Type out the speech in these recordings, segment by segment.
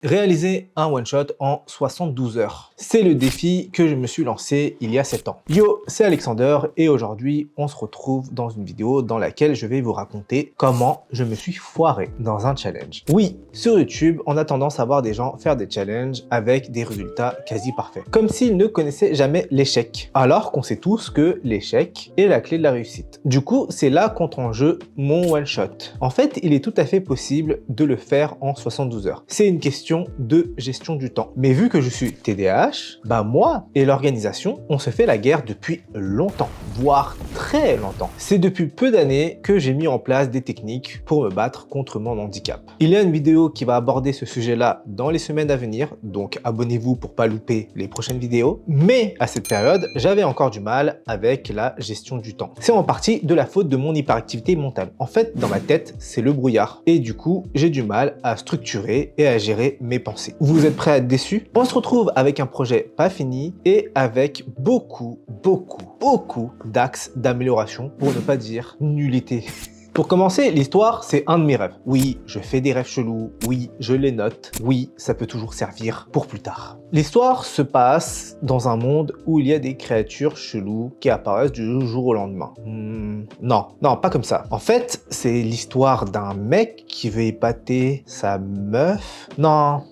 Réaliser un one-shot en 72 heures. C'est le défi que je me suis lancé il y a 7 ans. Yo, c'est Alexander et aujourd'hui, on se retrouve dans une vidéo dans laquelle je vais vous raconter comment je me suis foiré dans un challenge. Oui, sur YouTube, on a tendance à voir des gens faire des challenges avec des résultats quasi parfaits. Comme s'ils ne connaissaient jamais l'échec. Alors qu'on sait tous que l'échec est la clé de la réussite. Du coup, c'est là qu'entre en jeu mon one-shot. En fait, il est tout à fait possible de le faire en 72 heures. C'est une question de gestion du temps. Mais vu que je suis TDAH, bah moi et l'organisation, on se fait la guerre depuis longtemps, voire très longtemps. C'est depuis peu d'années que j'ai mis en place des techniques pour me battre contre mon handicap. Il y a une vidéo qui va aborder ce sujet-là dans les semaines à venir, donc abonnez-vous pour pas louper les prochaines vidéos. Mais à cette période, j'avais encore du mal avec la gestion du temps. C'est en partie de la faute de mon hyperactivité mentale. En fait, dans ma tête, c'est le brouillard. Et du coup, j'ai du mal à structurer et à gérer mes pensées. Vous êtes prêts à être déçus? On se retrouve avec un projet pas fini et avec beaucoup d'axes d'amélioration, pour ne pas dire nullité. Pour commencer, l'histoire, c'est un de mes rêves. Oui, je fais des rêves chelous, oui, je les note, oui, ça peut toujours servir pour plus tard. L'histoire se passe dans un monde où il y a des créatures cheloues qui apparaissent du jour au lendemain. Non, pas comme ça. En fait, c'est l'histoire d'un mec qui veut épater sa meuf. Non,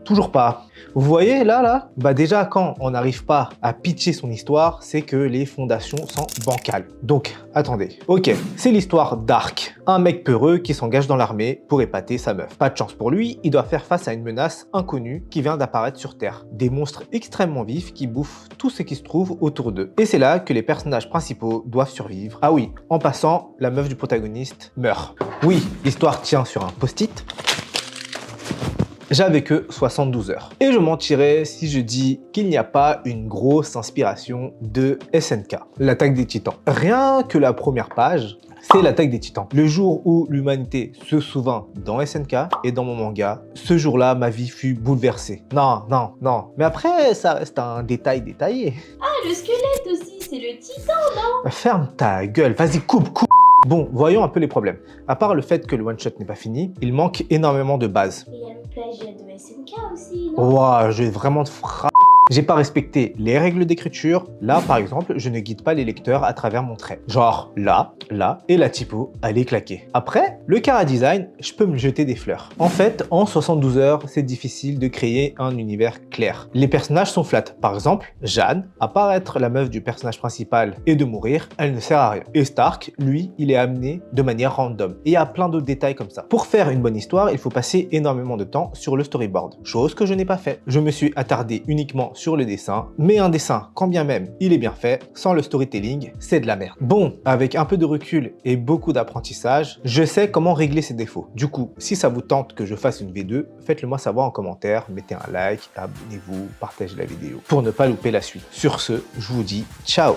toujours pas. Vous voyez là, bah déjà quand on n'arrive pas à pitcher son histoire, c'est que les fondations sont bancales. Donc attendez, ok, c'est l'histoire d'Ark, un mec peureux qui s'engage dans l'armée pour épater sa meuf. Pas de chance pour lui, il doit faire face à une menace inconnue qui vient d'apparaître sur Terre. Des monstres extrêmement vifs qui bouffent tout ce qui se trouve autour d'eux. Et c'est là que les personnages principaux doivent survivre. Ah oui, en passant, la meuf du protagoniste meurt. Oui, l'histoire tient sur un post-it. J'avais que 72 heures. Et je mentirais si je dis qu'il n'y a pas une grosse inspiration de SNK, l'attaque des titans. Rien que la première page, c'est l'attaque des titans. Le jour où l'humanité se souvint dans SNK et dans mon manga, ce jour-là, ma vie fut bouleversée. Non. Mais après, ça reste un détail détaillé. Ah, le squelette aussi, c'est le titan, non? Ferme ta gueule, vas-y, coupe. Bon, voyons un peu les problèmes. À part le fait que le one-shot n'est pas fini, il manque énormément de bases. Il y a le plagiat de SNK aussi, non? Ouah, je vais vraiment te frapper. J'ai pas respecté les règles d'écriture. Là, par exemple, je ne guide pas les lecteurs à travers mon trait. Genre là, et la typo, elle est claquée. Après, le chara-design, je peux me jeter des fleurs. En fait, en 72 heures, c'est difficile de créer un univers clair. Les personnages sont flats. Par exemple, Jeanne, à part être la meuf du personnage principal et de mourir, elle ne sert à rien. Et Stark, lui, il est amené de manière random. Et il y a plein d'autres détails comme ça. Pour faire une bonne histoire, il faut passer énormément de temps sur le storyboard. Chose que je n'ai pas fait. Je me suis attardé uniquement sur le dessin, mais un dessin, quand bien même il est bien fait, sans le storytelling, c'est de la merde. Bon, avec un peu de recul et beaucoup d'apprentissage, je sais comment régler ces défauts. Du coup, si ça vous tente que je fasse une V2, faites-le moi savoir en commentaire, mettez un like, abonnez-vous, partagez la vidéo pour ne pas louper la suite. Sur ce, je vous dis ciao!